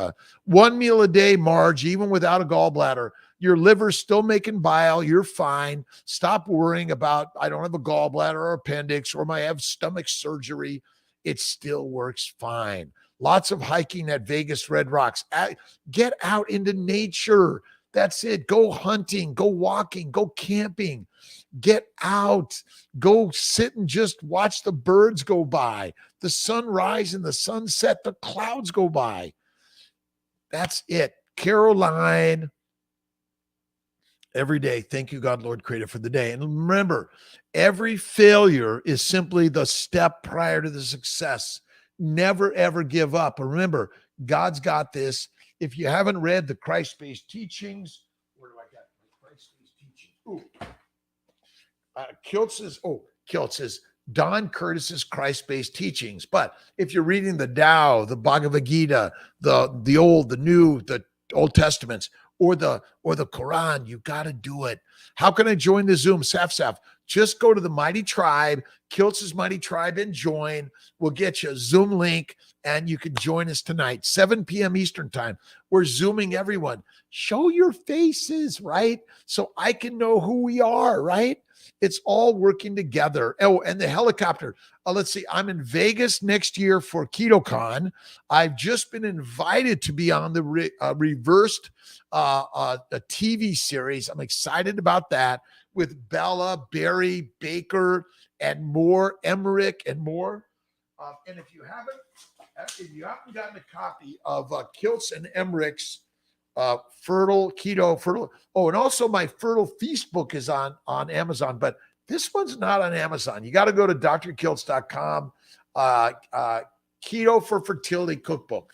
one meal a day, Marge, even without a gallbladder, your liver's still making bile. You're fine. Stop worrying about, I don't have a gallbladder or appendix, or I have stomach surgery. It still works fine. Lots of hiking at Vegas Red Rocks. Get out into nature. That's it. Go hunting, go walking, go camping, get out, go sit and just watch the birds go by, the sunrise and the sunset, the clouds go by. That's it. Caroline, every day, thank you, God, Lord, Creator, for the day. And remember, every failure is simply the step prior to the success. Never, ever give up. And remember, God's got this. If you haven't read the Christ-based teachings, where do I got my Christ-based teachings? Kiltz is Don Curtis's Christ-based teachings. But if you're reading the Tao, the Bhagavad Gita, the Old, the New, the Old Testaments, or the Quran, you got to do it. How can I join the Zoom? Saf. Just go to the Mighty Tribe, Kiltz's Mighty Tribe, and join. We'll get you a Zoom link, and you can join us tonight, 7 p.m. Eastern time. We're Zooming everyone. Show your faces, right? So I can know who we are, right? It's all working together. Oh, and the helicopter. Let's see. I'm in Vegas next year for KetoCon. I've just been invited to be on the reversed a TV series. I'm excited about that with Bella, Barry, Baker, and more, Emmerich, and more. And if you haven't gotten a copy of Kiltz and Emmerich's Fertile Keto Fertile. Oh, and also my Fertile Feast book is on Amazon, but this one's not on Amazon. You got to go to drkiltz.com. Keto for Fertility Cookbook.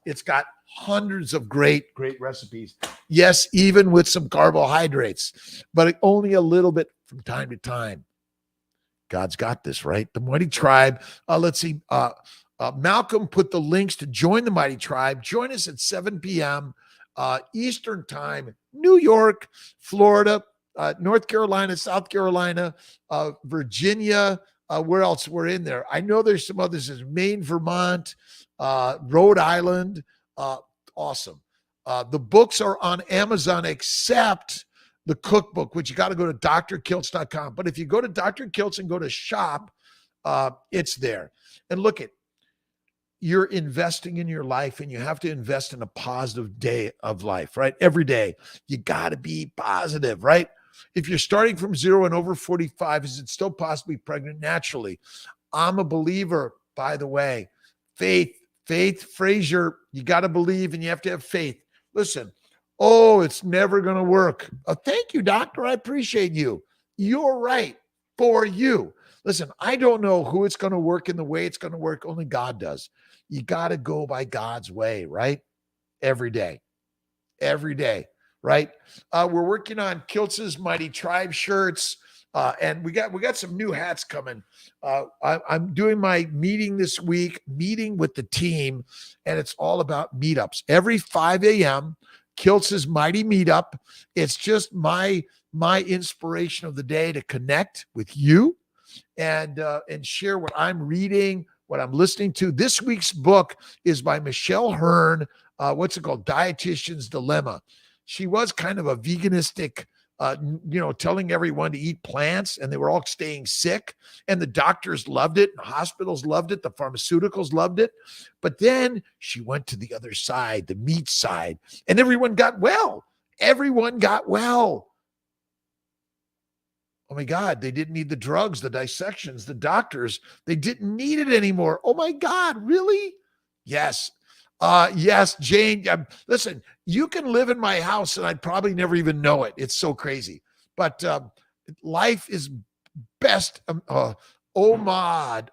It's got hundreds of great recipes. Yes, even with some carbohydrates, but only a little bit from time to time. God's got this, right? The Mighty Tribe. Let's see. Malcolm put the links to join the Mighty Tribe. Join us at 7 p.m. Eastern Time, New York, Florida, North Carolina, South Carolina, Virginia. Where else? We're in there. I know there's some others. There's Maine, Vermont, Rhode Island. Awesome. The books are on Amazon except the cookbook, which you got to go to drkiltz.com. But if you go to Dr. Kiltz and go to shop, it's there. And look at, you're investing in your life, and you have to invest in a positive day of life, right? Every day, you got to be positive, right? If you're starting from 0 and over 45, is it still possible to be pregnant naturally? I'm a believer, by the way. Faith, Frazier, you got to believe and you have to have faith. Listen, it's never going to work. Thank you, doctor. I appreciate you. You're right for you. Listen, I don't know who it's going to work in the way it's going to work. Only God does. You got to go by God's way, right? Every day, right? We're working on Kiltz's Mighty Tribe shirts. And we got some new hats coming. I'm doing my meeting this week, meeting with the team, and it's all about meetups. Every 5 a.m., Kiltz's Mighty Meetup. It's just my inspiration of the day to connect with you and share what I'm reading, what I'm listening to. This week's book is by Michelle Hearn. What's it called? Dietitian's Dilemma. She was kind of a veganistic, telling everyone to eat plants, and they were all staying sick, and the doctors loved it, and the hospitals loved it, the pharmaceuticals loved it. But then she went to the other side, the meat side, and everyone got well. Oh my God, they didn't need the drugs, the dissections, the doctors. They didn't need it anymore. Oh my God, really? Yes. Yes, Jane. Listen, you can live in my house and I'd probably never even know it. It's so crazy. But life is best. OMAD,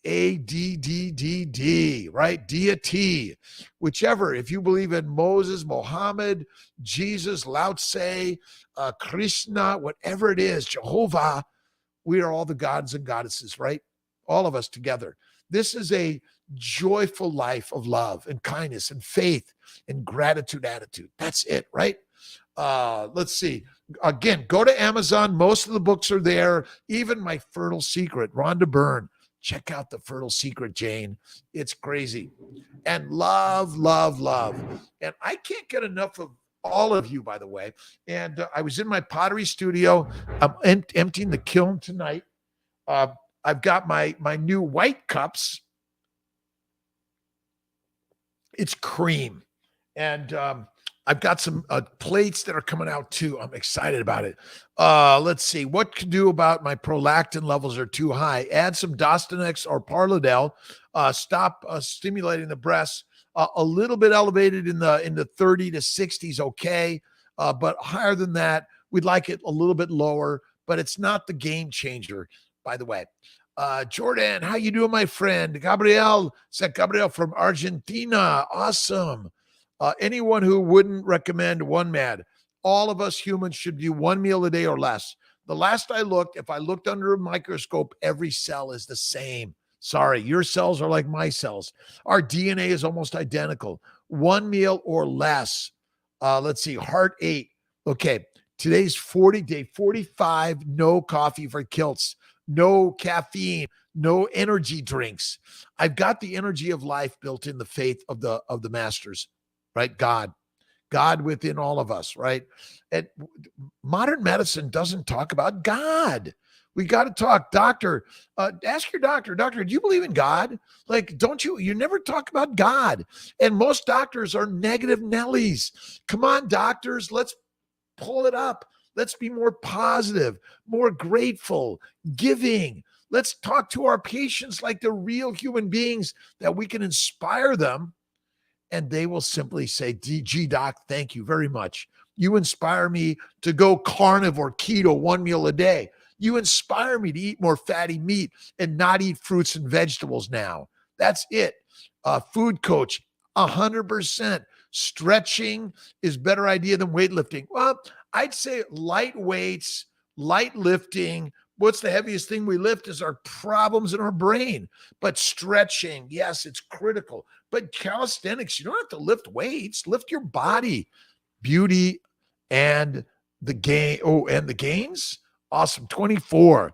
OMADDDD, right? Deity, whichever. If you believe in Moses, Mohammed, Jesus, Lao Tse, Krishna, whatever it is, Jehovah, we are all the gods and goddesses, right? All of us together. This is a joyful life of love and kindness and faith and gratitude attitude. That's it, right? Let's see. Again, go to Amazon. Most of the books are there. Even my Fertile Secret, Rhonda Byrne. Check out the Fertile Secret, Jane. It's crazy. And love. And I can't get enough of all of you, by the way. And I was in my pottery studio. I'm emptying the kiln tonight. I've got my new white cups. It's cream. And I've got some plates that are coming out too. I'm excited about it. Let's see. What to do about my prolactin levels are too high? Add some Dostonex or Parladel. Stop stimulating the breasts. A little bit elevated in the 30 to 60s, okay. But higher than that, we'd like it a little bit lower, but it's not the game changer, by the way. Jordan, how you doing, my friend? Gabriel from Argentina. Awesome. Anyone who wouldn't recommend one MAD. All of us humans should do one meal a day or less. The last I looked, if I looked under a microscope, every cell is the same. Sorry, your cells are like my cells. Our DNA is almost identical. One meal or less. Let's see, Heart 8. Okay, today's day 45, no coffee for Kiltz. No caffeine, no energy drinks. I've got the energy of life built in the faith of the masters, right? God within all of us, right? And modern medicine doesn't talk about God. We got to talk. Doctor, ask your doctor, do you believe in God? Like, you never talk about God. And most doctors are negative Nellies. Come on, doctors, let's pull it up. Let's be more positive, more grateful, giving. Let's talk to our patients like they're real human beings, that we can inspire them, and they will simply say, "Gee, doc, thank you very much. You inspire me to go carnivore, keto, one meal a day. You inspire me to eat more fatty meat and not eat fruits and vegetables now." That's it. Food coach, 100%. Stretching is a better idea than weightlifting. Well, I'd say light weights, light lifting. What's the heaviest thing we lift is our problems in our brain. But stretching, yes, it's critical. But calisthenics, you don't have to lift weights. Lift your body. Beauty and the gain. Oh, and the gains? Awesome. 24.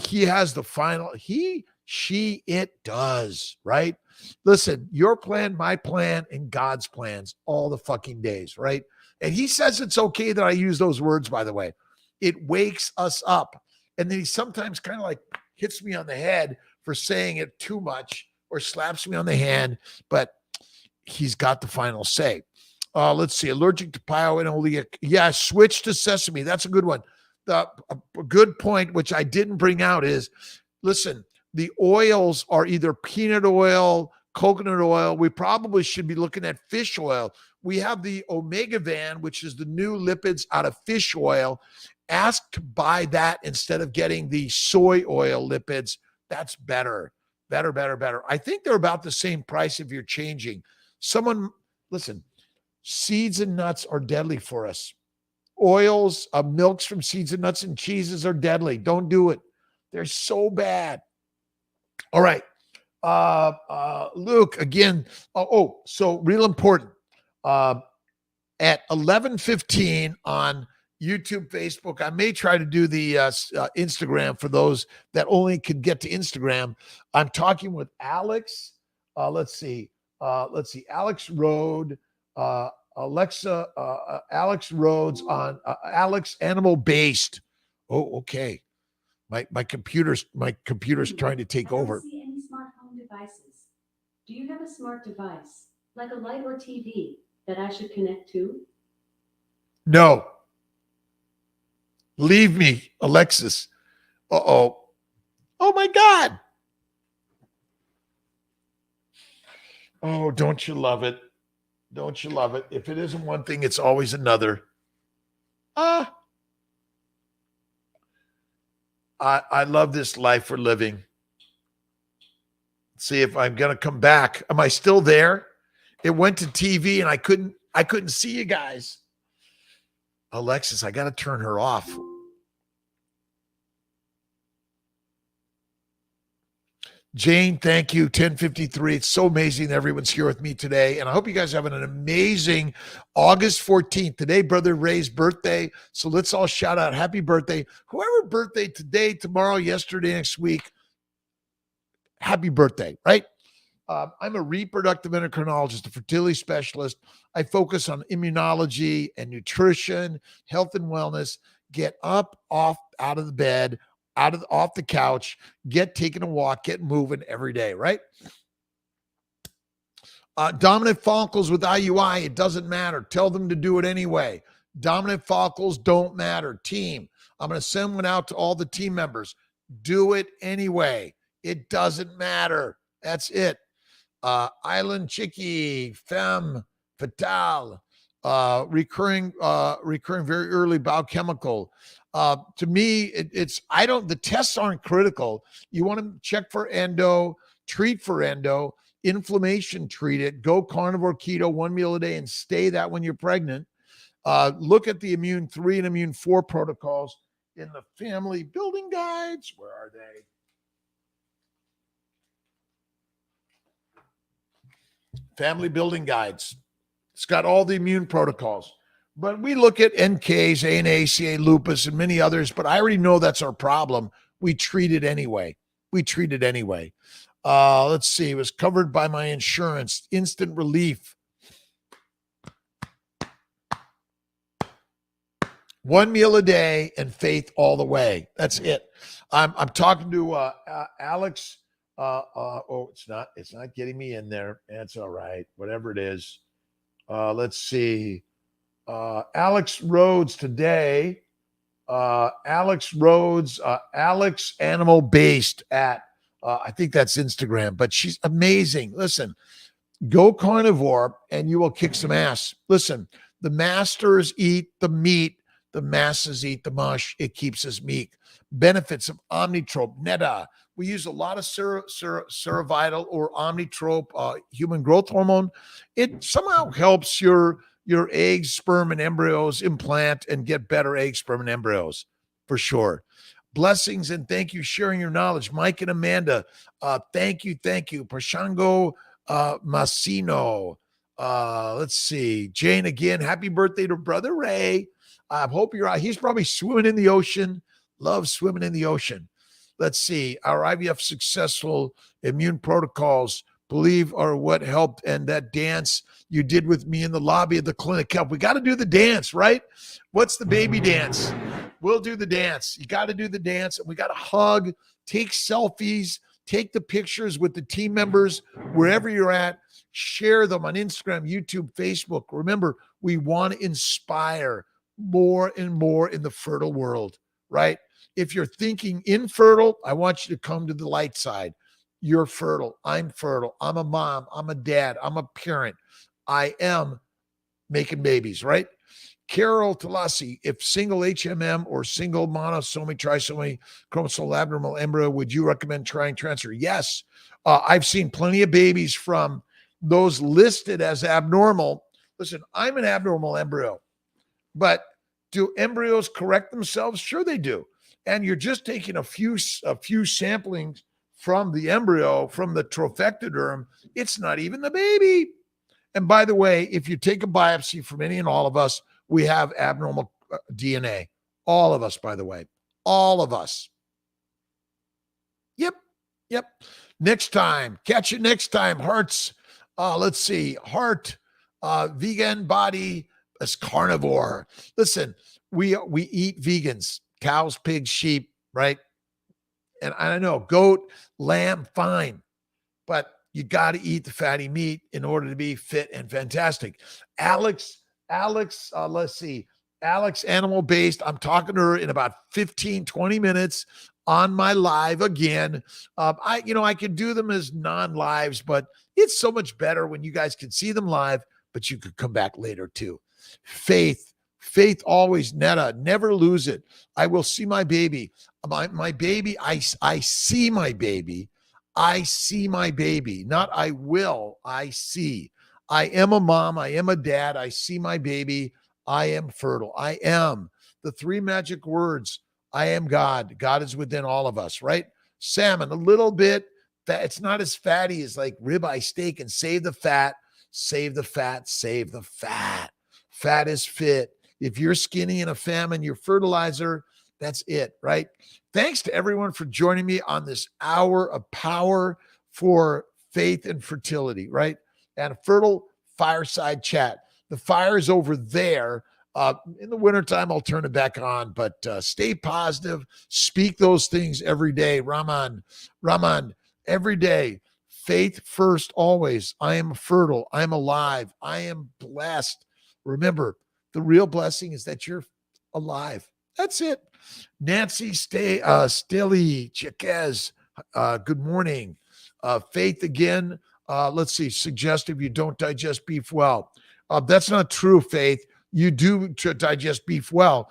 He has the final. He, she, it does, right? Listen, your plan, my plan, and God's plans all the fucking days, right? And he says it's okay that I use those words, by the way. It wakes us up. And then he sometimes kind of like hits me on the head for saying it too much, or slaps me on the hand, but he's got the final say. Let's see. Allergic to pyoinoleic. Yeah, switch to sesame. That's a good one. A good point, which I didn't bring out, is, listen, the oils are either peanut oil, coconut oil. We probably should be looking at fish oil. We have the Omega Van, which is the new lipids out of fish oil. Ask to buy that instead of getting the soy oil lipids. That's better. Better. I think they're about the same price if you're changing. Listen, seeds and nuts are deadly for us. Oils, milks from seeds and nuts and cheeses are deadly. Don't do it. They're so bad. All right. Luke, again. So real important. At 11:15 on YouTube, Facebook, I may try to do the Instagram for those that only could get to Instagram. I'm talking with Alex. Let's see. Alex Rhodes on Alex Animal Based. Oh, okay. My computer's trying to take over. I don't see any smart home devices. Do you have a smart device, like a light or TV, that I should connect to? No. Leave me, Alexis. Uh-oh. Oh, my God. Oh, don't you love it? Don't you love it? If it isn't one thing, it's always another. I love this life we're living. Let's see if I'm going to come back. Am I still there? It went to TV and I couldn't see you guys. Alexis, I got to turn her off. Jane, thank you. 10:53. It's so amazing that everyone's here with me today. And I hope you guys are having an amazing August 14th. Today, Brother Ray's birthday. So let's all shout out happy birthday. Whoever birthday today, tomorrow, yesterday, next week, happy birthday, right? I'm a reproductive endocrinologist, a fertility specialist. I focus on immunology and nutrition, health and wellness. Get up, off, out of the bed, off the couch, get taking a walk, get moving every day, right? Dominant follicles with IUI, it doesn't matter. Tell them to do it anyway. Dominant follicles don't matter. Team, I'm going to send one out to all the team members. Do it anyway. It doesn't matter. That's it. Island Chicky, Femme, Fatale, recurring very early biochemical. To me, the tests aren't critical. You want to check for endo, treat for endo, inflammation, treat it, go carnivore, keto, one meal a day, and stay that when you're pregnant. Look at the Immune 3 and Immune 4 protocols in the family building guides. Where are they? Family building guides. It's got all the immune protocols. But we look at NKs, ANA, CA, lupus, and many others, but I already know that's our problem. We treat it anyway. Let's see. It was covered by my insurance. Instant relief. One meal a day and faith all the way. That's it. I'm talking to Alex. It's not getting me in there. That's all right. Whatever it is. Let's see. Alex Rhodes today. Alex Rhodes, Alex Animal Based at, I think that's Instagram, but she's amazing. Listen, go carnivore and you will kick some ass. Listen, the masters eat the meat, the masses eat the mush. It keeps us meek. Benefits of Omnitrope, Netta. We use a lot of Cerevital or Omnitrope, human growth hormone. It somehow helps your eggs, sperm, and embryos implant and get better eggs, sperm, and embryos for sure. Blessings and thank you sharing your knowledge. Mike and Amanda, thank you. Prashango Massino. Let's see. Jane again. Happy birthday to Brother Ray. I hope you're out. He's probably swimming in the ocean. Loves swimming in the ocean. Let's see. Our IVF successful immune protocols believe are what helped. And that dance you did with me in the lobby of the clinic helped. We got to do the dance, right? What's the baby dance? We'll do the dance. You got to do the dance. And we got to hug, take selfies, take the pictures with the team members, wherever you're at, share them on Instagram, YouTube, Facebook. Remember, we want to inspire more and more in the fertile world, right? If you're thinking infertile, I want you to come to the light side. You're fertile. I'm fertile. I'm a mom. I'm a dad. I'm a parent. I am making babies, right? Carol Talasi, if single HMM or single monosomy, trisomy, chromosomal abnormal embryo, would you recommend trying transfer? Yes. I've seen plenty of babies from those listed as abnormal. Listen, I'm an abnormal embryo, but do embryos correct themselves? Sure they do. And you're just taking a few samplings from the embryo, from the trophectoderm. It's not even the baby. And by the way, if you take a biopsy from any and all of us, we have abnormal DNA. All of us, by the way. All of us. Yep. Next time. Catch you next time. Hearts. Let's see. Heart, vegan body, as carnivore. Listen, we eat vegans. Cows, pigs, sheep, right? And I know goat, lamb, fine. But you got to eat the fatty meat in order to be fit and fantastic. Alex, let's see. Alex, Animal Based. I'm talking to her in about 15, 20 minutes on my live again. I can do them as non-lives, but it's so much better when you guys can see them live, but you could come back later too. Faith always, Netta, never lose it. I will see my baby. My baby, I see my baby. I see my baby. Not I will, I see. I am a mom. I am a dad. I see my baby. I am fertile. I am. The three magic words. I am God. God is within all of us, right? Salmon, a little bit. It's not as fatty as like ribeye steak, and save the fat, save the fat, save the fat. Fat is fit. If you're skinny in a famine, your fertilizer, that's it, right? Thanks to everyone for joining me on this hour of power for faith and fertility, right? And a fertile fireside chat. The fire is over there. In the wintertime, I'll turn it back on, but stay positive. Speak those things every day. Raman, every day. Faith first, always. I am fertile. I am alive. I am blessed. Remember, the real blessing is that you're alive. That's it. Nancy Staley Chiquez, good morning. Faith again. Let's see. Suggestive you don't digest beef well. That's not true, Faith. You do digest beef well.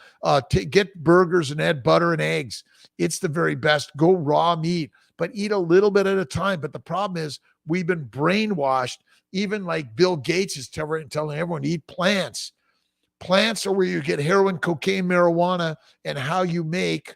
Get burgers and add butter and eggs. It's the very best. Go raw meat, but eat a little bit at a time. But the problem is we've been brainwashed. Even like Bill Gates is telling everyone to eat plants. Plants are where you get heroin, cocaine, marijuana, and how you make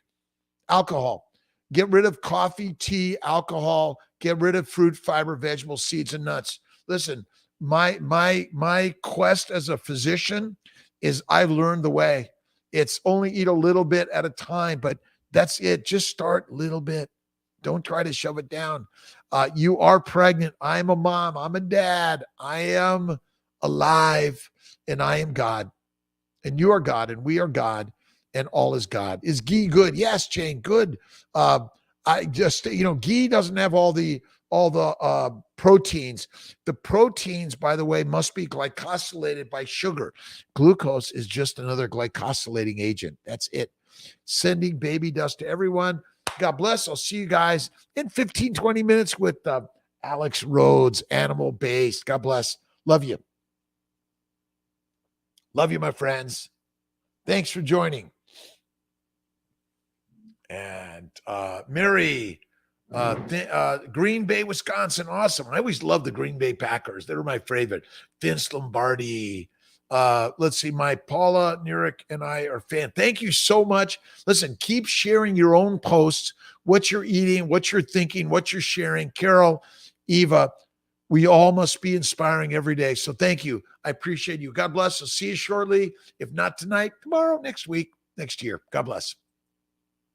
alcohol. Get rid of coffee, tea, alcohol. Get rid of fruit, fiber, vegetables, seeds, and nuts. Listen, my quest as a physician is I've learned the way. It's only eat a little bit at a time, but that's it. Just start a little bit. Don't try to shove it down. You are pregnant. I'm a mom. I'm a dad. I am alive, and I am God. And you are God, and we are God, and all is God. Is ghee good? Yes, Jane, good. I just, ghee doesn't have all the proteins. The proteins, by the way, must be glycosylated by sugar. Glucose is just another glycosylating agent. That's it. Sending baby dust to everyone. God bless. I'll see you guys in 15, 20 minutes with Alex Rhodes, Animal Based. God bless. Love you. Love you, my friends. Thanks for joining. And Mary, Green Bay, Wisconsin. Awesome. I always love the Green Bay Packers. They were my favorite. Vince Lombardi. Let's see. My Paula Nurek and I are fan. Thank you so much. Listen, keep sharing your own posts, what you're eating, what you're thinking, what you're sharing. Carol, Eva, we all must be inspiring every day. So thank you. I appreciate you. God bless. I'll see you shortly. If not tonight, tomorrow, next week, next year. God bless.